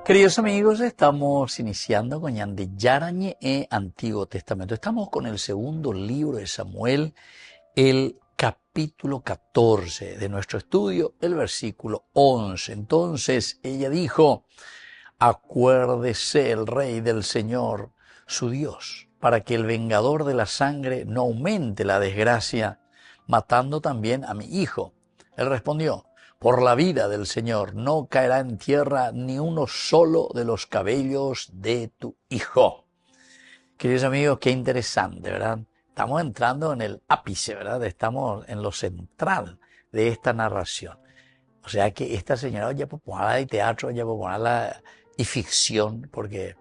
Queridos amigos, estamos iniciando con Yande Yarañe Antiguo Testamento. Estamos con el segundo libro de Samuel, el capítulo 14 de nuestro estudio, el versículo 11. Entonces ella dijo: acuérdese el rey del Señor, su Dios, para que el vengador de la sangre no aumente la desgracia, matando también a mi hijo. Él respondió: por la vida del Señor, no caerá en tierra ni uno solo de los cabellos de tu hijo. Queridos amigos, qué interesante, ¿verdad? Estamos entrando en el ápice, ¿verdad? Estamos en lo central de esta narración. O sea que esta señora ya puede ponerla de teatro, ya puede ponerla y ficción, porque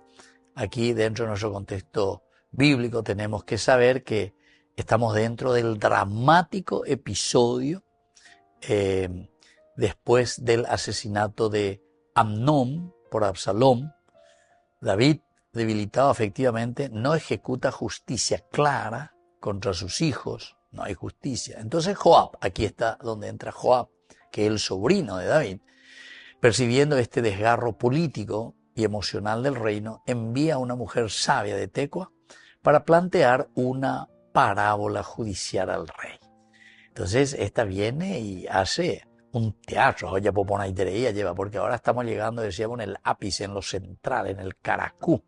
aquí dentro de nuestro contexto bíblico tenemos que saber que estamos dentro del dramático episodio después del asesinato de Amnón por Absalón. David, debilitado afectivamente, no ejecuta justicia clara contra sus hijos, no hay justicia. Entonces Joab, aquí está donde entra Joab, que es el sobrino de David, percibiendo este desgarro político y emocional del reino, envía a una mujer sabia de Tecoa para plantear una parábola judicial al rey. Entonces esta viene y hace un teatro, ya popona y lleva, porque ahora estamos llegando, decíamos, en el ápice, en lo central, en el caracú,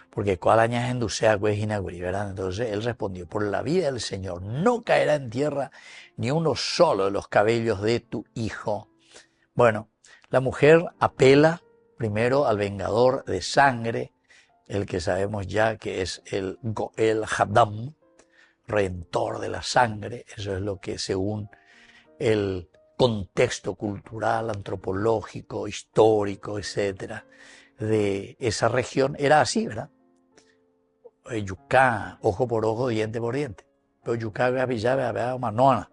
porque cuál añas endusea cuejinaguri, ¿verdad? Entonces él respondió: por la vida del Señor no caerá en tierra ni uno solo de los cabellos de tu hijo. Bueno, la mujer apela primero al vengador de sangre, el que sabemos ya que es el Goel Haddam, redentor de la sangre. Eso es lo que, según el contexto cultural, antropológico, histórico, etcétera, de esa región, era así, ¿verdad? Yucá, ojo por ojo, diente por diente. Pero yucá, manoana.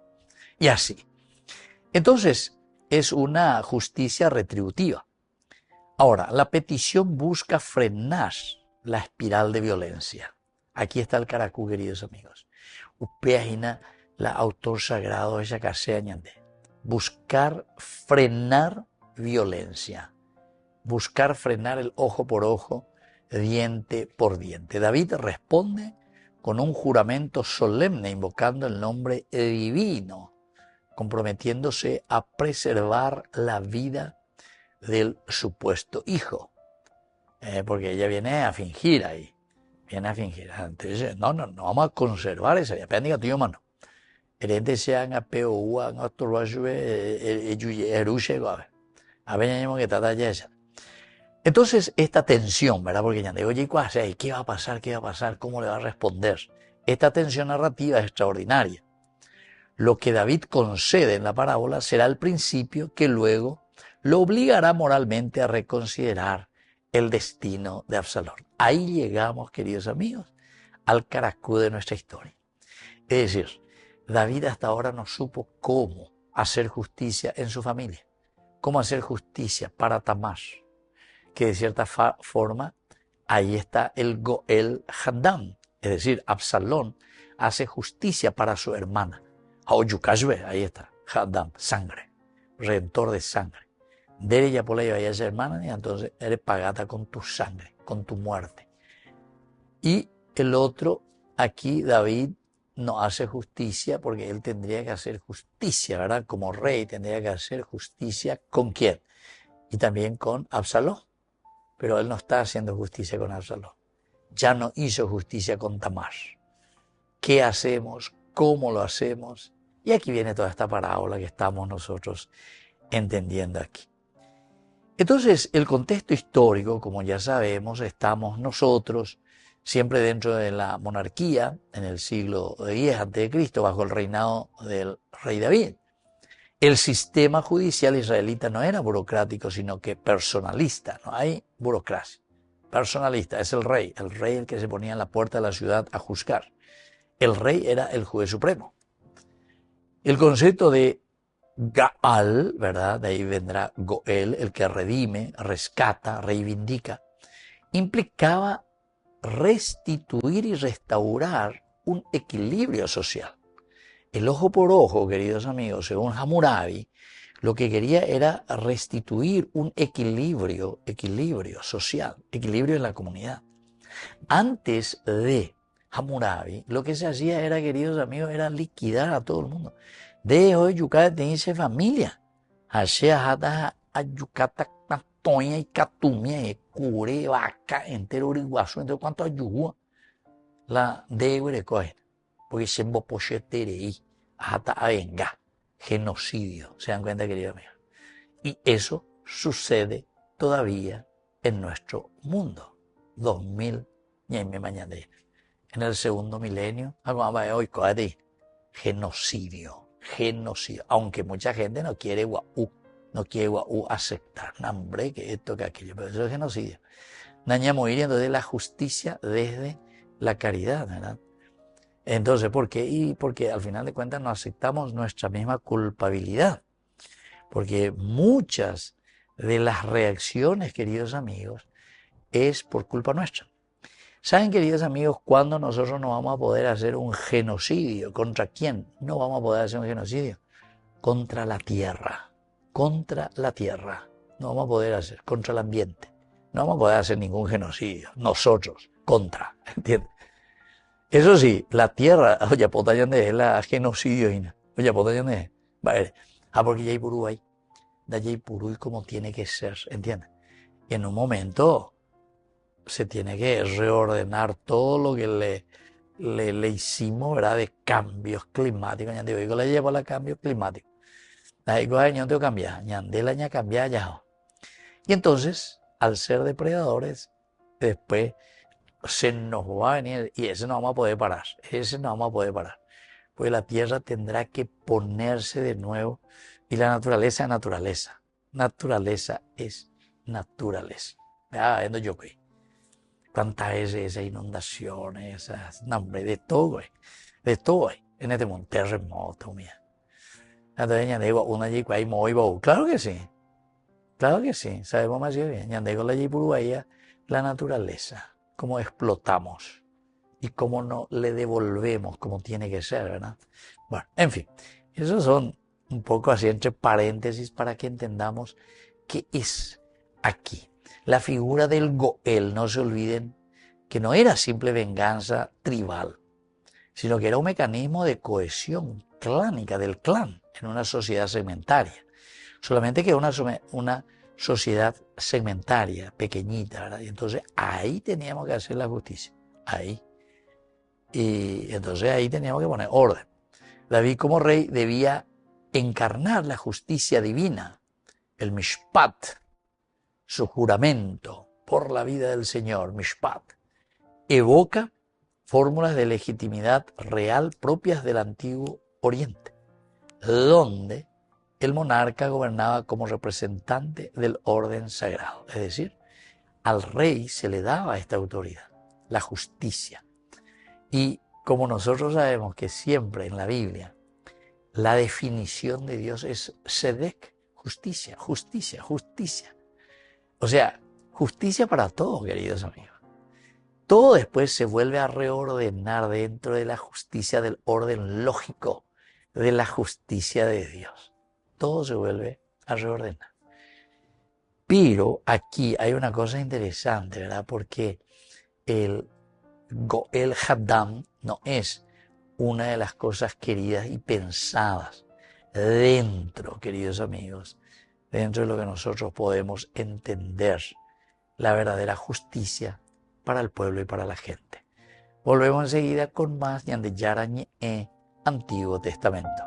Y así. Entonces, es una justicia retributiva. Ahora, la petición busca frenar la espiral de violencia. Aquí está el caracú, queridos amigos. Upeajina, la autor sagrado de Yacasea Ñandé. Buscar frenar violencia. Buscar frenar el ojo por ojo, diente por diente. David responde con un juramento solemne, invocando el nombre divino, comprometiéndose a preservar la vida del supuesto hijo. Porque ella viene a fingir ahí. Viene a fingir. Entonces, no vamos a conservar esa vida. Pero diga tuyo, mano. Herente sean a POU, a Torrajue, Erushe, a ver, que trata ya esa. Entonces, esta tensión, ¿verdad? Porque ya digo, oye, ¿qué va a pasar? ¿Qué va a pasar? ¿Cómo le va a responder? Esta tensión narrativa es extraordinaria. Lo que David concede en la parábola será el principio que luego lo obligará moralmente a reconsiderar el destino de Absalón. Ahí llegamos, queridos amigos, al caracú de nuestra historia. Es decir, David hasta ahora no supo cómo hacer justicia en su familia, cómo hacer justicia para Tamar, que de cierta forma ahí está el Goel Haddam, es decir, Absalón hace justicia para su hermana. Haoyukashbe, ahí está, Haddam, sangre, redentor de sangre. Dere ya por la a esa hermana, y entonces eres pagata con tu sangre, con tu muerte. Y el otro, aquí David no hace justicia porque él tendría que hacer justicia, ¿verdad? Como rey tendría que hacer justicia ¿con quién? Y también con Absalón. Pero él no está haciendo justicia con Absalón. Ya no hizo justicia con Tamar. ¿Qué hacemos? ¿Cómo lo hacemos? Y aquí viene toda esta parábola que estamos nosotros entendiendo aquí. Entonces, el contexto histórico, como ya sabemos, estamos nosotros siempre dentro de la monarquía, en el siglo X a.C., bajo el reinado del rey David. El sistema judicial israelita no era burocrático, sino que personalista. No hay burocracia. Personalista, es el rey el que se ponía en la puerta de la ciudad a juzgar. El rey era el juez supremo. El concepto de Gaal, ¿verdad? De ahí vendrá Goel, el que redime, rescata, reivindica, implicaba restituir y restaurar un equilibrio social. El ojo por ojo, queridos amigos, según Hammurabi, lo que quería era restituir un equilibrio social, equilibrio en la comunidad. Antes de Hammurabi, lo que se hacía era, queridos amigos, era liquidar a todo el mundo. De hoy, Yucatán tiene familia. Hashea hata Yucatán, Toña y Catumia, y Cure, Vaca, entero Uriguazo, entero cuánto ayuda. La de coger, porque se embopocheterei, hasta venga, genocidio. ¿Se dan cuenta, queridos amigos? Y eso sucede todavía en nuestro mundo. 2000, mañana. En el segundo milenio, hoy genocidio. Aunque mucha gente no quiere aceptar, hambre, que esto, que aquello, pero eso es genocidio. Naña morir, entonces la justicia desde la caridad, ¿verdad? Entonces, ¿por qué? Y porque al final de cuentas no aceptamos nuestra misma culpabilidad. Porque muchas de las reacciones, queridos amigos, es por culpa nuestra. ¿Saben, queridos amigos, cuándo nosotros no vamos a poder hacer un genocidio? ¿Contra quién? No vamos a poder hacer un genocidio. Contra la tierra. Contra la tierra. No vamos a poder hacer. Contra el ambiente. No vamos a poder hacer ningún genocidio. Nosotros. Contra. ¿Entiendes? Eso sí, la tierra, oye, potayande es la genocidio. Oye, potayande es. Vale. Porque ya hay purú ahí. Da ya hay purú como tiene que ser. ¿Entiendes? Y en un momento se tiene que reordenar todo lo que le hicimos, ¿verdad? De cambios climáticos. Ya digo, le llevo a cambios climáticos. Ahí no tengo que cambiar. Ñandela ña cambiar ya. Y entonces, al ser depredadores, después se nos va a venir, y ese no vamos a poder parar. Pues la tierra tendrá que ponerse de nuevo. Y la naturaleza es naturaleza. Naturaleza es naturaleza. Viendo yo que cuántas veces esas inundaciones, esas, nombre, de todo, güey. De todo, güey. En este mundo, terremoto, mía. Entonces, ya digo, una allí que hay muy bobo. Claro que sí. Claro que sí. Sabemos más bien. Ya digo, la allí por ahí, la naturaleza. Cómo explotamos. Y cómo no le devolvemos como tiene que ser, ¿verdad? Bueno, en fin. Esos son un poco así entre paréntesis para que entendamos qué es aquí. La figura del Goel, no se olviden que no era simple venganza tribal, sino que era un mecanismo de cohesión clánica del clan en una sociedad segmentaria. Solamente que una sociedad segmentaria, pequeñita, ¿verdad? Y entonces ahí teníamos que hacer la justicia, ahí. Y entonces ahí teníamos que poner orden. David como rey debía encarnar la justicia divina, el mishpat, su juramento por la vida del Señor, mishpat, evoca fórmulas de legitimidad real propias del antiguo Oriente, donde el monarca gobernaba como representante del orden sagrado. Es decir, al rey se le daba esta autoridad, la justicia. Y como nosotros sabemos que siempre en la Biblia la definición de Dios es tzedek, justicia, justicia, justicia. O sea, justicia para todos, queridos amigos. Todo después se vuelve a reordenar dentro de la justicia del orden lógico, de la justicia de Dios. Todo se vuelve a reordenar. Pero aquí hay una cosa interesante, ¿verdad? Porque el Goel Haddam no es una de las cosas queridas y pensadas dentro, queridos amigos, dentro de lo que nosotros podemos entender la verdadera justicia para el pueblo y para la gente. Volvemos enseguida con más de Yarañe Antiguo Testamento.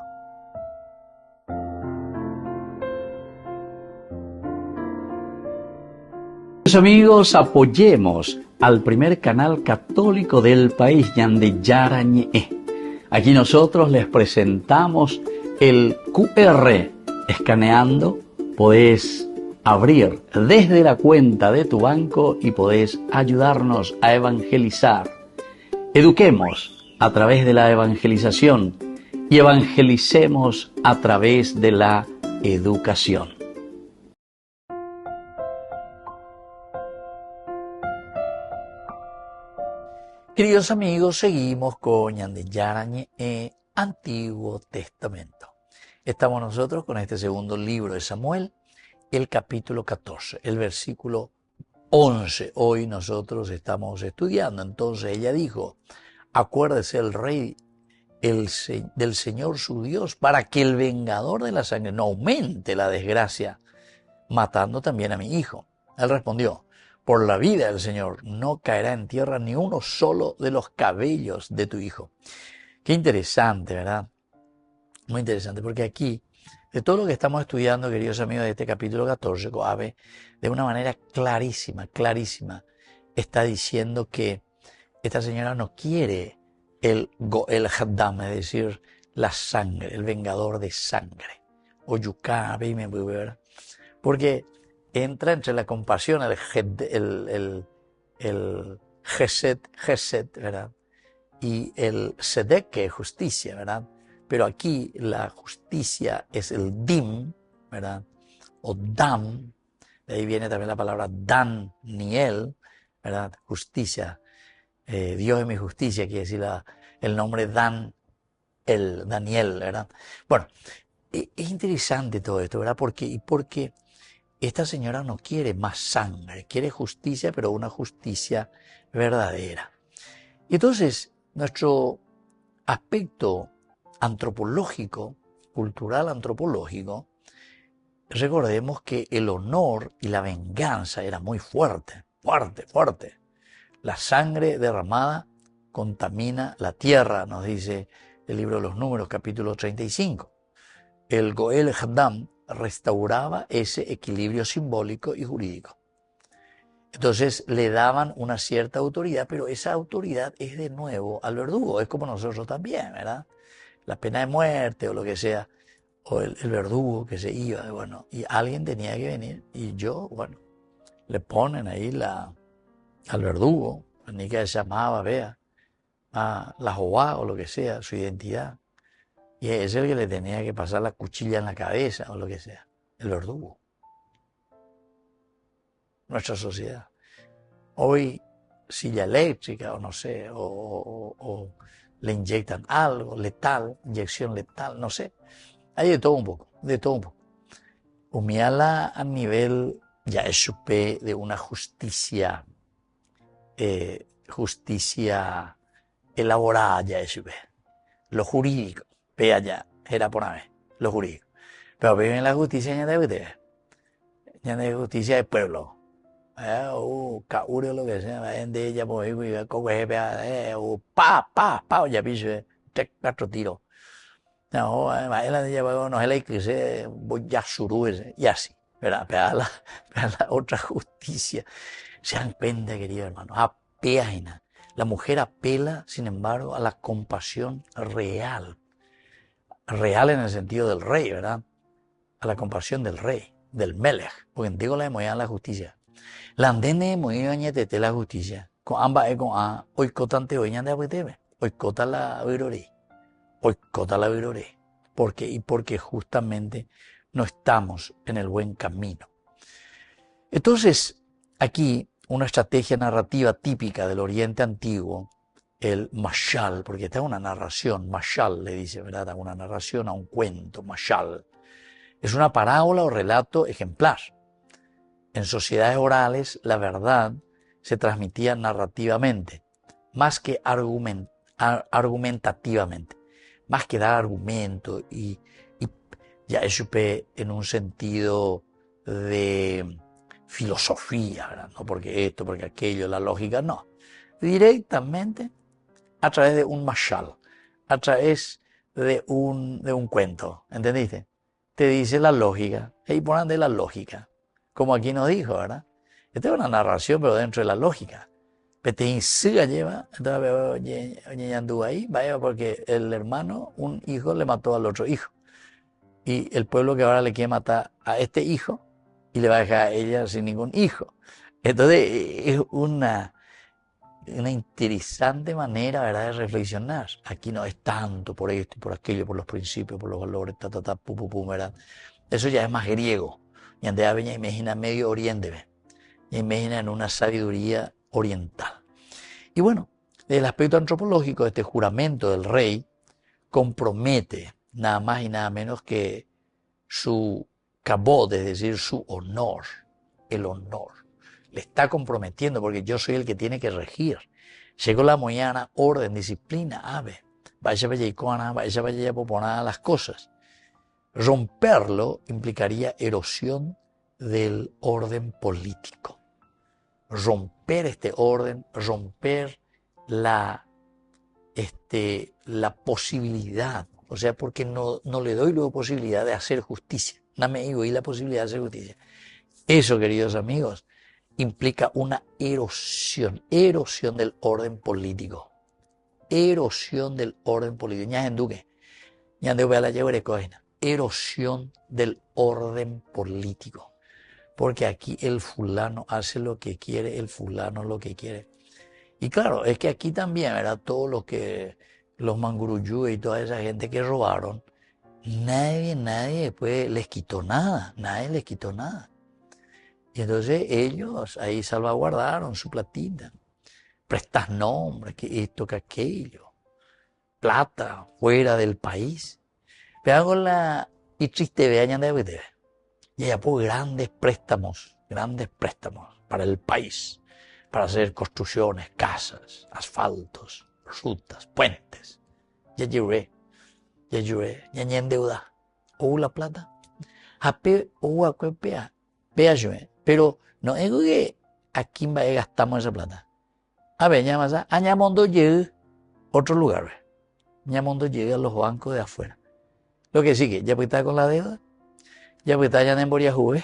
Amigos, apoyemos al primer canal católico del país, Yande Yarañe. Aquí nosotros les presentamos el QR. Escaneando, podés abrir desde la cuenta de tu banco y podés ayudarnos a evangelizar. Eduquemos a través de la evangelización y evangelicemos a través de la educación. Queridos amigos, seguimos con Yarañe Antiguo Testamento. Estamos nosotros con este segundo libro de Samuel, el capítulo 14, el versículo 11. Hoy nosotros estamos estudiando. Entonces ella dijo, acuérdese el rey del Señor su Dios, para que el vengador de la sangre no aumente la desgracia, matando también a mi hijo. Él respondió, por la vida del Señor no caerá en tierra ni uno solo de los cabellos de tu hijo. Qué interesante, ¿verdad? Muy interesante, porque aquí, de todo lo que estamos estudiando, queridos amigos, de este capítulo 14, Coabe, de una manera clarísima, está diciendo que esta señora no quiere el Goel Haddam, es decir, la sangre, el vengador de sangre, o Yuká, porque entra entre la compasión, el Gesed, ¿verdad? Y el Sedek, que es justicia, ¿verdad? Pero aquí la justicia es el Dim, ¿verdad? O Dam, de ahí viene también la palabra Daniel, ¿verdad? Justicia. Dios es mi justicia, quiere decir el nombre Daniel, ¿verdad? Bueno, es interesante todo esto, ¿verdad? Porque esta señora no quiere más sangre, quiere justicia, pero una justicia verdadera. Y entonces, nuestro aspecto antropológico, cultural antropológico, recordemos que el honor y la venganza era muy fuerte. La sangre derramada contamina la tierra, nos dice el libro de los Números, capítulo 35. El Goel Haddam restauraba ese equilibrio simbólico y jurídico. Entonces le daban una cierta autoridad, pero esa autoridad es de nuevo al verdugo, es como nosotros también, ¿verdad? La pena de muerte o lo que sea, o el verdugo que se iba, bueno, y alguien tenía que venir, y le ponen ahí al verdugo, ni que se llamaba, vea, a la Jehová o lo que sea, su identidad. Y es el que le tenía que pasar la cuchilla en la cabeza o lo que sea, el verdugo. Nuestra sociedad. Hoy, silla eléctrica o no sé, o le inyectan algo letal, inyección letal, no sé. Hay de todo un poco, de todo un poco. Humiala a nivel, ya es supe de una justicia elaborada, ya es supe. Lo jurídico, vea ya, era por una vez, lo jurídico. Pero viven en la justicia ya de justicia del pueblo. Caure lo que sea, de ella, pues, ya piso, 3-4 tiros. No, él no es la que voy ya surú, y así, ¿verdad? Pero la otra justicia. Se dan cuenta, queridos hermanos, apena. La mujer apela, sin embargo, a la compasión real. Real en el sentido del rey, ¿verdad? A la compasión del rey, del Melech, porque en digo la de la justicia. La andene muy añetete la justicia. Con ambas con a oicotante hoy de apetebe. Oicota la viroré. Oicota la viroré. ¿Por qué? Y porque justamente no estamos en el buen camino. Entonces, aquí una estrategia narrativa típica del Oriente Antiguo, el mashal, porque esta es una narración, mashal le dice, ¿verdad? Una narración a un cuento, mashal. Es una parábola o relato ejemplar. En sociedades orales, la verdad se transmitía narrativamente, más que argumentativamente, más que dar argumento y ya eso en un sentido de filosofía, ¿verdad? No porque esto, porque aquello, la lógica, no. Directamente a través de un mashal, a través de un cuento, ¿entendiste? Te dice la lógica, ahí ponen de la lógica, como aquí nos dijo, ¿verdad? Esta es una narración, pero dentro de la lógica. Te siga lleva, entonces ahí, vaya, porque el hermano, un hijo le mató al otro hijo. Y el pueblo que ahora le quiere matar a este hijo y le va a dejar a ella sin ningún hijo. Entonces es una interesante manera, ¿verdad?, de reflexionar. Aquí no es tanto por esto y por aquello, por los principios, por los valores, ¿verdad? Eso ya es más griego. Y andea veña imagina Medio Oriente, y imagina en una sabiduría oriental. Y bueno, desde el aspecto antropológico, este juramento del rey compromete nada más y nada menos que su kabod, es decir, su honor, el honor. Le está comprometiendo porque yo soy el que tiene que regir. Llegó la mañana, orden, disciplina, ave. Vaya vaya poponar las cosas. Romperlo implicaría erosión del orden político. Romper este orden, romper la posibilidad, o sea, porque no le doy luego posibilidad de hacer justicia. No me digo y la posibilidad de hacer justicia. Eso, queridos amigos, implica una erosión del orden político. Erosión del orden político. Erosión del orden político. Porque aquí el fulano hace lo que quiere, el fulano lo que quiere. Y claro, es que aquí también, ¿verdad? Todo lo que los manguruyú y toda esa gente que robaron, nadie después les quitó nada, nadie les quitó nada. Y entonces ellos ahí salvaguardaron su platita. Prestas nombres, que esto, que aquello. Plata, fuera del país. Vean con la y triste vean de ustedes. Y allá por grandes préstamos para el país, para hacer construcciones, casas, asfaltos, rutas, puentes. Ya lloré, ya en deuda. O la plata. Ape o a cuepea. Vea yo, pero no es que aquí gastamos esa plata. A ver, ya más añamondo llegue otro lugar. Añamondo llegue a los bancos de afuera. Lo que sí que ya puede estar con la deuda. Ya puede estar ya en Boria Juve.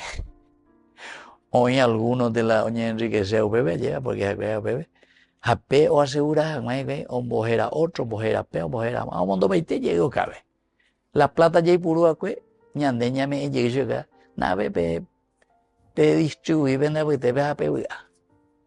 Hoy algunos de la doña enriquece UPB llega porque es UPB. Ape o asegura, o bojera otro, bojera pe, o bojera más. O mondo 20 llegó cabe. La plata ya y puro acue, ñande ñame llegue acá. Nave pe distribuir vende porque te a pe.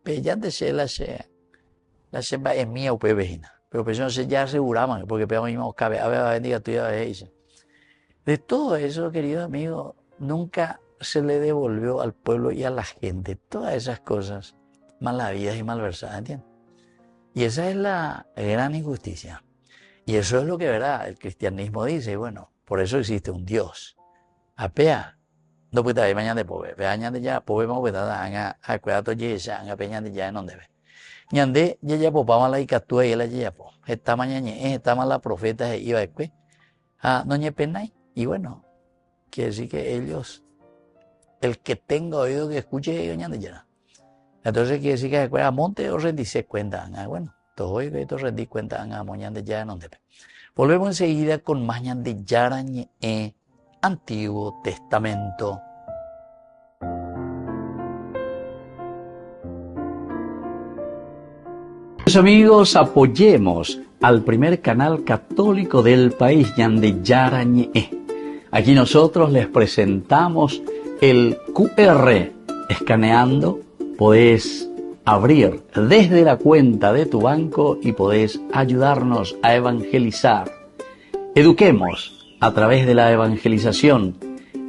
Pe ya te se la se va en mía UPB. Pero pues no se ya aseguramos porque pe mismo cabe. A ver, bendiga tu ya de todo eso, querido amigo, nunca se le devolvió al pueblo y a la gente todas esas cosas malavidas y malversadas, ¿entiendes? Y esa es la gran injusticia. Y eso es lo que, ¿verdad? El cristianismo dice, bueno, por eso existe un Dios. Apea, no puede haber mañana de pobre, ve añade ya, pobre más puede dar, a cuidado ya, a peña de ya, no debe. Ñande, ya popaba la icatúa y la ya, po. Esta mañana, esta mala profeta, iba después, no ñe penay. Y bueno, quiere decir que ellos, el que tenga oído que escuche, ñande ya. Entonces quiere decir que a monte o rendirse cuenta. Bueno, todo hoy que esto rendí cuenta a moñan ya no debe. Volvemos enseguida con más ñande yarañe Antiguo Testamento. Amigos, apoyemos al primer canal católico del país, ñande yarañe. Aquí nosotros les presentamos el QR. Escaneando, podés abrir desde la cuenta de tu banco y podés ayudarnos a evangelizar. Eduquemos a través de la evangelización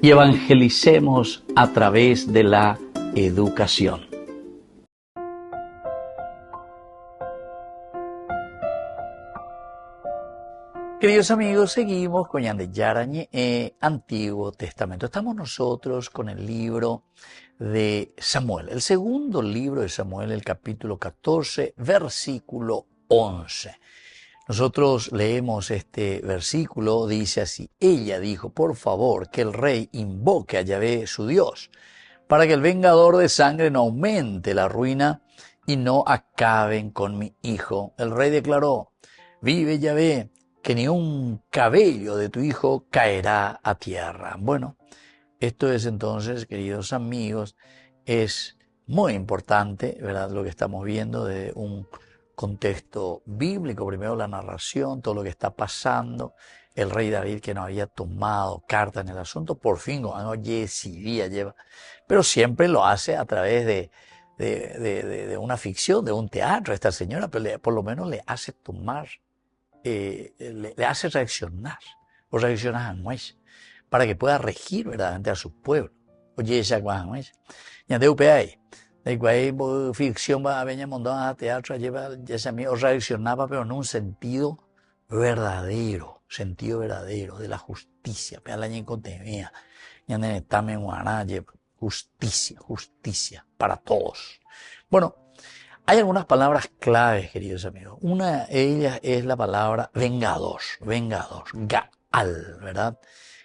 y evangelicemos a través de la educación. Queridos amigos, seguimos con Ñande Yarañe, Antiguo Testamento. Estamos nosotros con el libro de Samuel, el segundo libro de Samuel, el capítulo 14, versículo 11. Nosotros leemos este versículo, dice así: ella dijo, por favor, que el rey invoque a Yahvé su Dios, para que el vengador de sangre no aumente la ruina y no acaben con mi hijo. El rey declaró, vive Yahvé, que ni un cabello de tu hijo caerá a tierra. Bueno, esto es entonces, queridos amigos, es muy importante, ¿verdad? Lo que estamos viendo de un contexto bíblico, primero la narración, todo lo que está pasando, el rey David que no había tomado carta en el asunto, por fin, oye, sí, lleva, pero siempre lo hace a través de una ficción, de un teatro, esta señora, pero por lo menos le hace tomar, le hace reaccionar, o reaccionar a Moisés, para que pueda regir verdaderamente a su pueblo. Oye, esa cosa, Moisés. Ya de UPI. De cual ficción va a venir montón a teatro, lleva, ya se me reaccionaba, pero en un sentido verdadero, sentido verdadero de la justicia. Justicia, justicia para todos. Bueno, hay algunas palabras claves, queridos amigos. Una de ellas es la palabra vengador, vengador, Gaal, ¿verdad?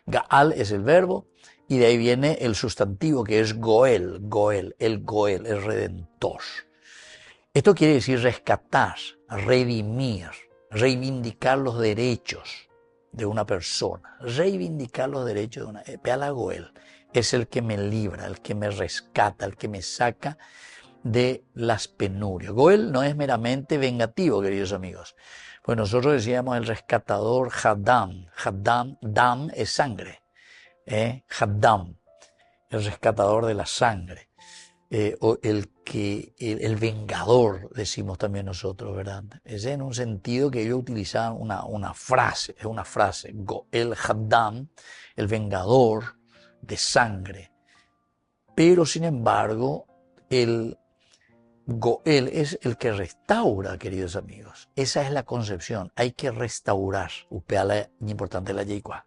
Gaal es el verbo y de ahí viene el sustantivo que es Goel, Goel, el redentor. Esto quiere decir rescatar, redimir, reivindicar los derechos de una persona, reivindicar los derechos de una... Peala Goel es el que me libra, el que me rescata, el que me saca de las penurias. Goel no es meramente vengativo, queridos amigos. Pues nosotros decíamos el rescatador Haddam. Haddam, dam es sangre. Haddam, el rescatador de la sangre. O el vengador, decimos también nosotros, ¿verdad? Es en un sentido que ellos utilizaban una frase, es una frase. Goel Haddam, el vengador de sangre. Pero sin embargo, el Goel es el que restaura, queridos amigos. Esa es la concepción. Hay que restaurar. Upeala importante la yicua.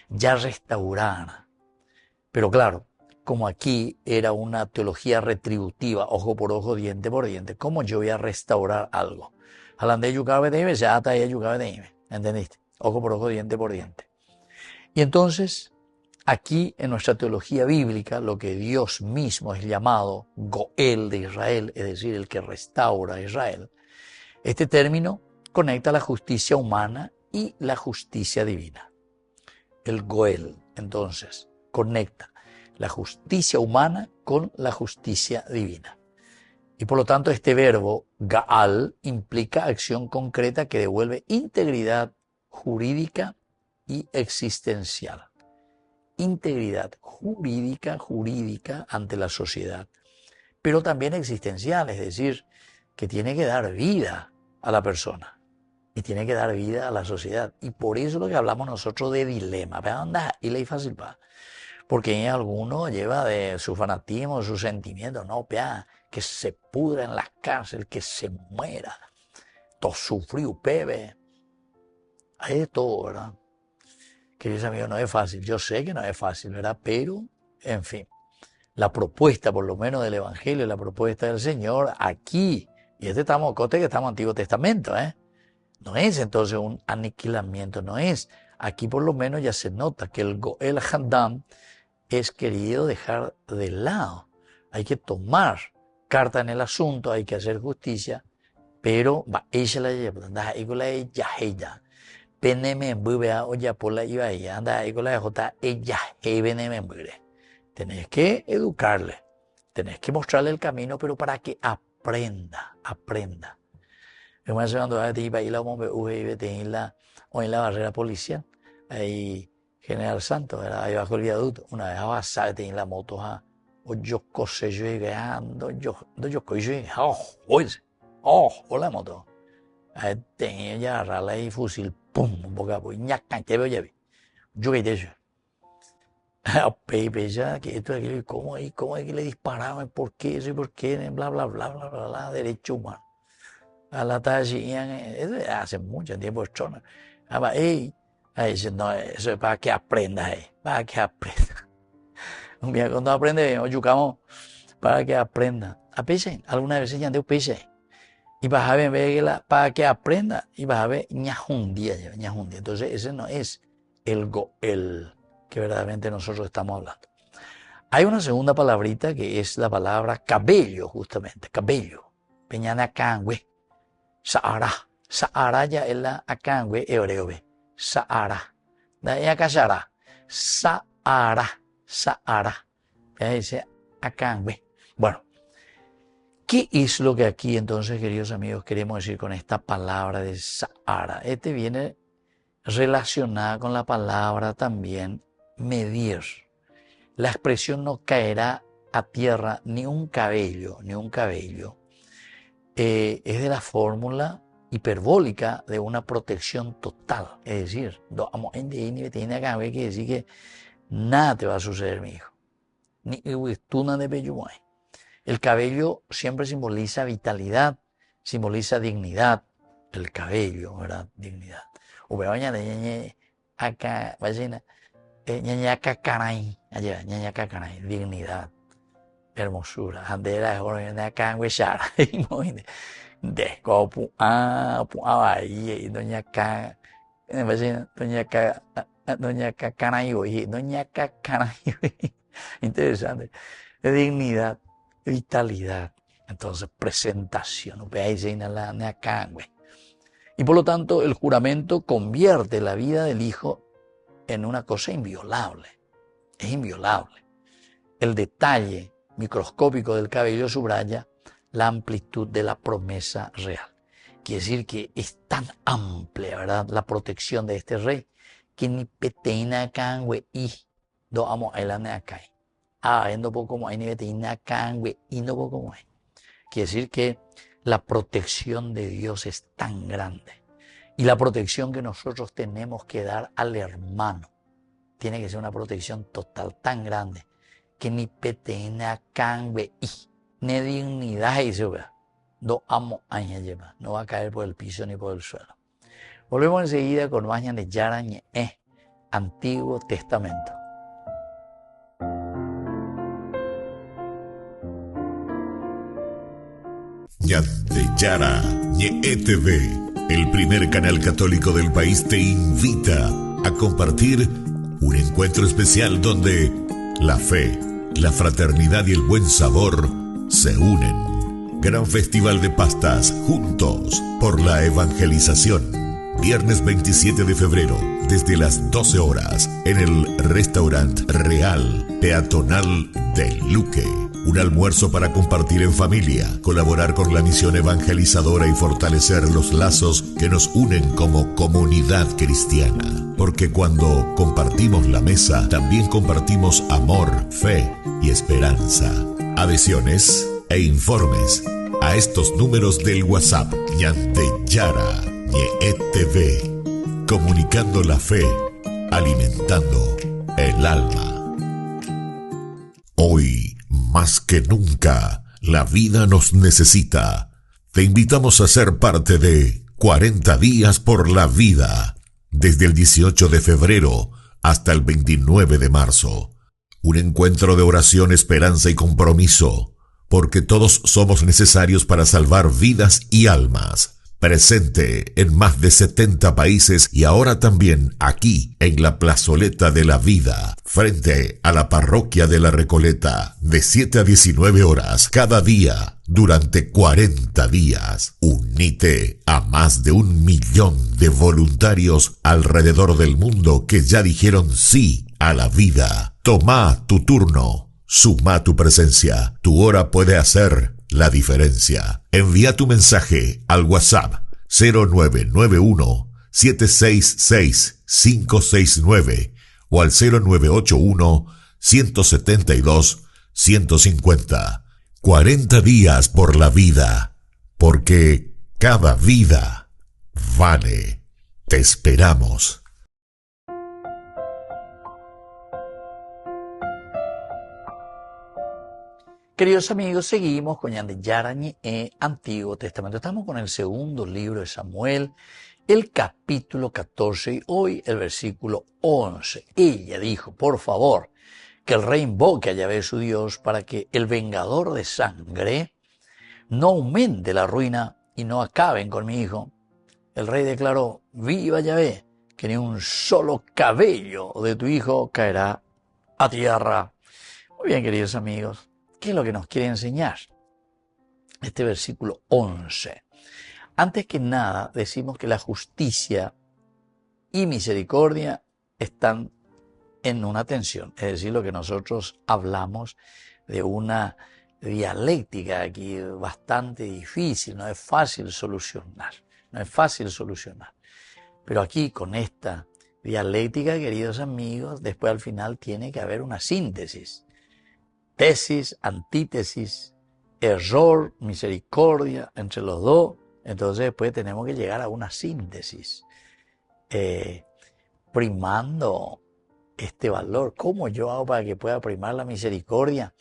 Ya restaurar. Pero claro, como aquí era una teología retributiva, ojo por ojo, diente por diente, ¿cómo yo voy a restaurar algo? Hablando yucabe de ya está yucabe de ¿entendiste? Ojo por ojo, diente por diente. Y entonces, aquí en nuestra teología bíblica, lo que Dios mismo es llamado Goel de Israel, es decir, el que restaura a Israel, este término conecta la justicia humana y la justicia divina. El Goel, entonces, conecta la justicia humana con la justicia divina. Y por lo tanto, este verbo Gaal implica acción concreta que devuelve integridad jurídica y existencial. Integridad jurídica ante la sociedad, pero también existencial, es decir, que tiene que dar vida a la persona y tiene que dar vida a la sociedad. Y por eso es lo que hablamos nosotros de dilema. ¿Pero anda? Y le fácil pa. Porque alguno lleva de su fanatismo, sus sentimientos, no, pea, que se pudra en la cárcel, que se muera, todo sufrió, pebe. Hay de todo, ¿verdad? Queridos amigos, no es fácil. Yo sé que no es fácil, ¿verdad? Pero, en fin, la propuesta, por lo menos del Evangelio, la propuesta del Señor, aquí, y estamos en el Antiguo Testamento, no es entonces un aniquilamiento, no es. Aquí por lo menos ya se nota que el Goel Haddam es querido dejar de lado. Hay que tomar carta en el asunto, hay que hacer justicia, pero ella la lleva, peneme mbubea oya pola iba ella anda ahí con la jota ella peneme mbure. Tenés que educarle, tenés que mostrarle el camino, pero para que aprenda. Me cuando iba a la en la barrera policial, ahí General Santos, era ahí bajo el viaducto, una vez avanzaba tenía la moto o yo cosé yo y ando yo coy la moto. Tenía ya agarrarla y fusil, pum, un poco pues ñacan, te veo ya vi. Yo que te eso. A Pepe ya, que esto, aquello, cómo es que le disparaban, por qué eso y por qué, bla, bla, bla, bla, bla, bla, derecho humano. A la talle, eso hace mucho tiempo, estrona. Ahora, ahí dice, no, eso es para que aprendas, para que aprendas. Un día cuando aprende, yucamos, para que aprenda. A pese, algunas veces ya ande pese. Y vas a ver para que aprenda y vas a ver ñajundía. Entonces ese no es el Goel que verdaderamente nosotros estamos hablando. Hay una segunda palabrita que es la palabra cabello, justamente, cabello. Peñana cangüe, Sahara. Sahara ya es la acangüe hebreo, Sahara. De ahí acá Sahara. Ya dice acangüe. Bueno. ¿Qué es lo que aquí entonces, queridos amigos, queremos decir con esta palabra de Sahara? Este viene relacionada con la palabra también medir. La expresión no caerá a tierra ni un cabello. Es de la fórmula hiperbólica de una protección total. Es decir, quiere decir que nada te va a suceder, mi hijo. Ni tú no de peyumay. El cabello siempre simboliza vitalidad, simboliza dignidad. El cabello, ¿verdad? Dignidad. acá, vaya, ñañaca caray, allá, ñañaca caray, dignidad, hermosura, andera, acá, hueshara, de copu, bahía, doña acá, vaya, doña acá caray, doña acá caray, interesante, de dignidad, vitalidad, entonces presentación, veáis en la acá, güey. Y por lo tanto, el juramento convierte la vida del hijo en una cosa inviolable. Es inviolable. El detalle microscópico del cabello subraya la amplitud de la promesa real. Quiere decir que es tan amplia, ¿verdad?, la protección de este rey, que ni peteina cangüe y do amo ailane acá. Endo poco como hay ni peteina cangüe y no poco como hay. Quiere decir que la protección de Dios es tan grande. Y la protección que nosotros tenemos que dar al hermano tiene que ser una protección total tan grande que ni petena cangbe y ni dignidad y se no amo aña lleva, no va a caer por el piso ni por el suelo. Volvemos enseguida con Mañan de Yarañe, Antiguo Testamento. Yara, TV, el primer canal católico del país, te invita a compartir un encuentro especial donde la fe, la fraternidad y el buen sabor se unen. Gran Festival de Pastas, juntos por la evangelización. Viernes 27 de febrero, desde las 12 horas, en el Restaurant Real Peatonal de Luque. Un almuerzo para compartir en familia, colaborar con la misión evangelizadora y fortalecer los lazos que nos unen como comunidad cristiana. Porque cuando compartimos la mesa, también compartimos amor, fe y esperanza. Adhesiones e informes a estos números del WhatsApp Yara TV. Comunicando la fe, alimentando el alma. Hoy, más que nunca, la vida nos necesita. Te invitamos a ser parte de 40 días por la vida, desde el 18 de febrero hasta el 29 de marzo. Un encuentro de oración, esperanza y compromiso, porque todos somos necesarios para salvar vidas y almas. Presente en más de 70 países y ahora también aquí en la Plazoleta de la Vida, frente a la Parroquia de la Recoleta, de 7 a 19 horas cada día durante 40 días. Unite a más de 1 millón de voluntarios alrededor del mundo que ya dijeron sí a la vida. Toma tu turno, suma tu presencia, tu hora puede hacer la diferencia. Envía tu mensaje al WhatsApp 0991 766 569 o al 0981 172 150. 40 días por la vida, porque cada vida vale. Te esperamos. Queridos amigos, seguimos con Yarañe, Antiguo Testamento. Estamos con el segundo libro de Samuel, el capítulo 14 y hoy el versículo 11. Ella dijo, por favor, que el rey invoque a Yahvé su Dios para que el vengador de sangre no aumente la ruina y no acaben con mi hijo. El rey declaró, viva Yahvé, que ni un solo cabello de tu hijo caerá a tierra. Muy bien, queridos amigos. ¿Qué es lo que nos quiere enseñar este versículo 11? Antes que nada, decimos que la justicia y misericordia están en una tensión. Es decir, lo que nosotros hablamos de una dialéctica aquí bastante difícil, no es fácil solucionar. No es fácil solucionar. Pero aquí con esta dialéctica, queridos amigos, después al final tiene que haber una síntesis. Tesis, antítesis, error, misericordia, entre los dos. Entonces después tenemos que llegar a una síntesis, primando este valor. ¿Cómo yo hago para que pueda primar la misericordia,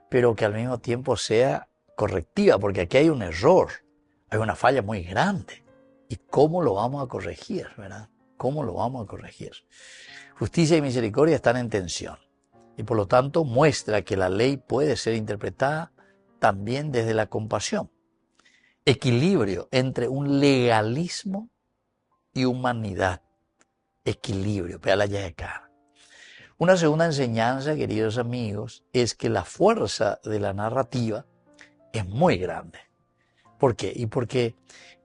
pero que al mismo tiempo sea correctiva? Porque aquí hay un error, hay una falla muy grande. ¿Y cómo lo vamos a corregir, verdad? ¿cómo lo vamos a corregir? Justicia y misericordia están en tensión y por lo tanto muestra que la ley puede ser interpretada también desde la compasión. Equilibrio entre un legalismo y humanidad. Equilibrio, pega la llave de cara. Una segunda enseñanza, queridos amigos, es que la fuerza de la narrativa es muy grande. ¿Por qué? Y porque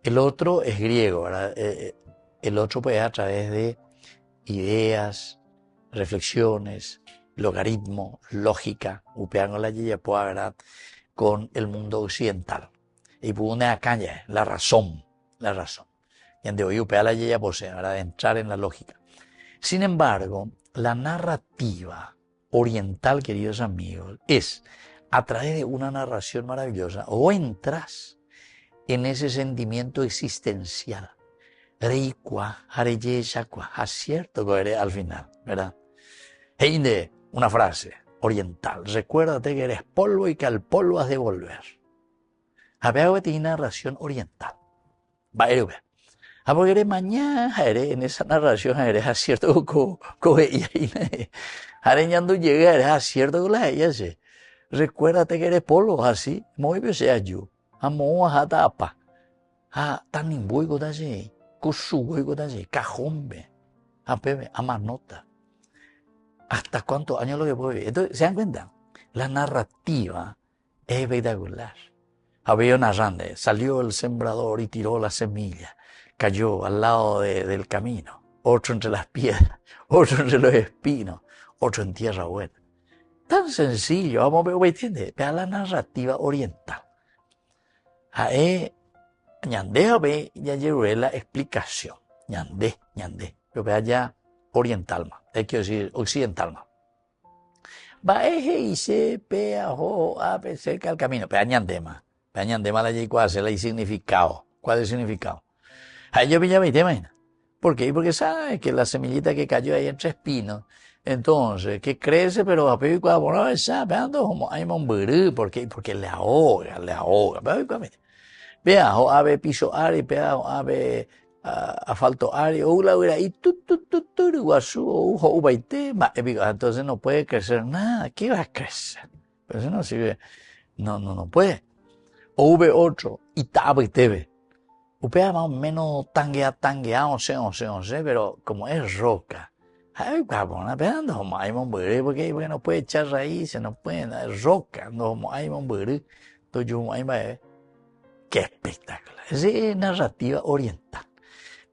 el otro es griego, ¿verdad? El otro pues a través de ideas, reflexiones, logaritmo, lógica, upeando la yeyapua, ¿verdad? Con el mundo occidental. Y pone acá ya, la razón. Y ande hoy upea la yeyapua, ¿verdad? Entrar en la lógica. Sin embargo, la narrativa oriental, queridos amigos, es a través de una narración maravillosa, o entras en ese sentimiento existencial. Reikua, hareyeshakua, acierto al final, ¿verdad? Heinde, una frase oriental, recuérdate que eres polvo y que al polvo has de volver. Había tiene narración oriental. Va a ver. Porque eres mañana, en esa narración, eres acierto con ella. Areñando llega, eres acierto con la ella, sí. Recuérdate que eres polvo, así, muy bien sea yo. Amo a tapa. Tan imbuigo de allí, cusubuigo de allí, cajombe, a bebé, a manota. ¿Hasta cuántos años lo que puede vivir? Entonces, ¿se dan cuenta? La narrativa es espectacular. Había narrando, salió el sembrador y tiró la semilla, cayó al lado del camino, otro entre las piedras, otro entre los espinos, otro en tierra buena. Tan sencillo, vamos a ver, ¿entiendes? Vea la narrativa oriental. Ñandé, ve, ya llegó la explicación. Ñandé. Pero vea ya oriental, hay que decir occidental. Va y se peajo a cerca del camino. Pero ñandema la ley cuál es el significado. ¿Cuál es el significado? Ahí yo me imagino. ¿Por qué? Porque sabe que la semillita que cayó ahí entre espinos, entonces, que crece, pero a pedir cuando no está, veando como hay un burú, porque le ahoga. Vea, o ave piso ari, vea, o ave asfalto ari, o la hubiera y entonces no puede crecer nada. ¿Qué va a crecer? Pero eso no sirve, no puede. O hube otro, y tabe y tebe. Upea más o menos tanguea, 11, pero como es roca. Ay, cabrón, apenas como hay un burú, porque no puede echar raíces, no puede, es roca, no como hay un burú. Entonces yo, ahí va, qué espectacular. Esa es narrativa oriental.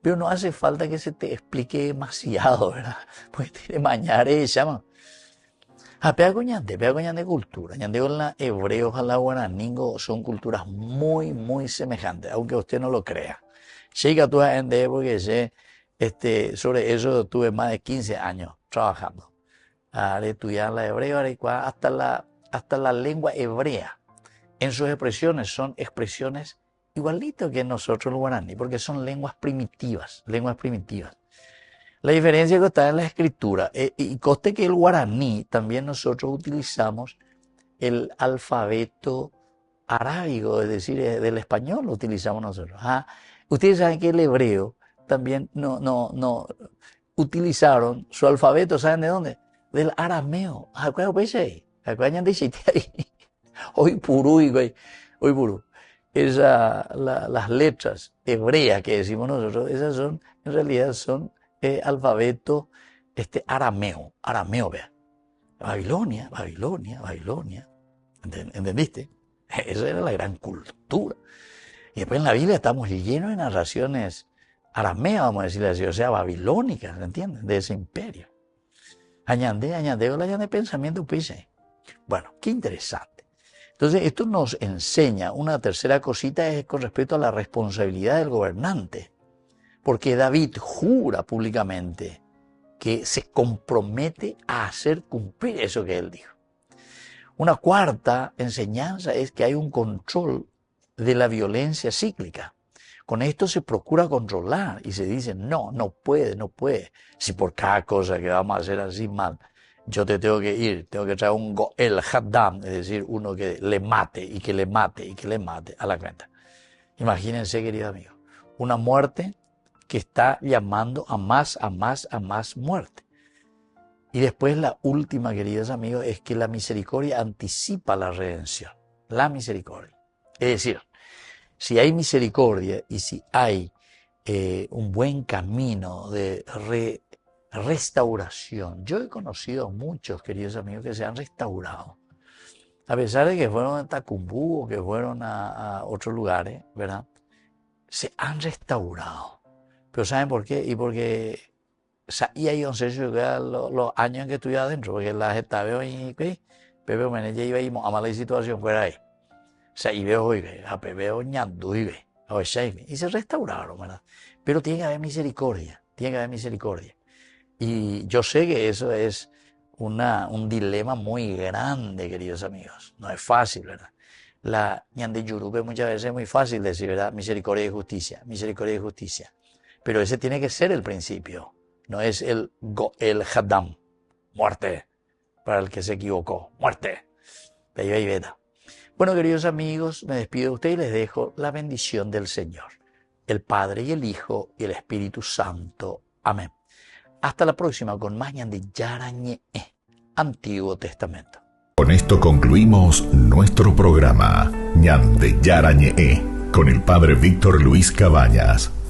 Pero no hace falta que se te explique demasiado, ¿verdad? Porque tiene mañare, llama. Pega con ñande cultura. Ñande con la hebreos a la guaraningo son culturas muy, muy semejantes, aunque usted no lo crea. Llega tú a ende porque sobre eso tuve más de 15 años trabajando. Haré estudiar la hebreo, hasta la lengua hebrea. En sus expresiones son expresiones igualitas que nosotros los guaraní, porque son lenguas primitivas. La diferencia que está en la escritura, y conste que el guaraní también nosotros utilizamos el alfabeto arábigo, es decir, del español lo utilizamos nosotros. Ustedes saben que el hebreo también no utilizaron su alfabeto, ¿saben de dónde? Del arameo. Hoy purú. Las letras hebreas que decimos nosotros, esas son, en realidad son alfabeto arameo, vea. Babilonia. ¿Entendiste? Esa era la gran cultura. Y después en la Biblia estamos llenos de narraciones arameas, vamos a decirle así, o sea, babilónicas, ¿entienden? De ese imperio. Añade pensamiento, pues. Bueno, qué interesante. Entonces, esto nos enseña una tercera cosita es con respecto a la responsabilidad del gobernante. Porque David jura públicamente que se compromete a hacer cumplir eso que él dijo. Una cuarta enseñanza es que hay un control de la violencia cíclica. Con esto se procura controlar y se dice, no puede. Si por cada cosa que vamos a hacer así mal, yo te tengo que traer un Goel Haddam, es decir, uno que le mate a la cuenta. Imagínense, querido amigo, una muerte que está llamando a más muerte. Y después la última, queridos amigos, es que la misericordia anticipa la redención. La misericordia. Es decir, si hay misericordia y si hay un buen camino de restauración. Yo he conocido muchos, queridos amigos, que se han restaurado. A pesar de que fueron a Tacumbú o que fueron a otros lugares, ¿verdad? Se han restaurado. Pero ¿saben por qué? Y porque y hay un sello los años en que estuve adentro, porque la gente veo y Pepe Menelle iba y a mala situación fuera ahí. O sea, y veo hoy, a Pepe Oñando y se restauraron, ¿verdad? Pero tiene que haber misericordia, tiene que haber misericordia. Y yo sé que eso es un dilema muy grande, queridos amigos. No es fácil, ¿verdad? La ñande yurupe muchas veces es muy fácil decir, ¿verdad? Misericordia y justicia, misericordia y justicia. Pero ese tiene que ser el principio, no es el Haddam, muerte, para el que se equivocó, muerte. Bueno, queridos amigos, me despido de ustedes y les dejo la bendición del Señor, el Padre y el Hijo y el Espíritu Santo. Amén. Hasta la próxima con más ñande Yarañe, Antiguo Testamento. Con esto concluimos nuestro programa Ñande Yarañe con el Padre Víctor Luis Cabañas.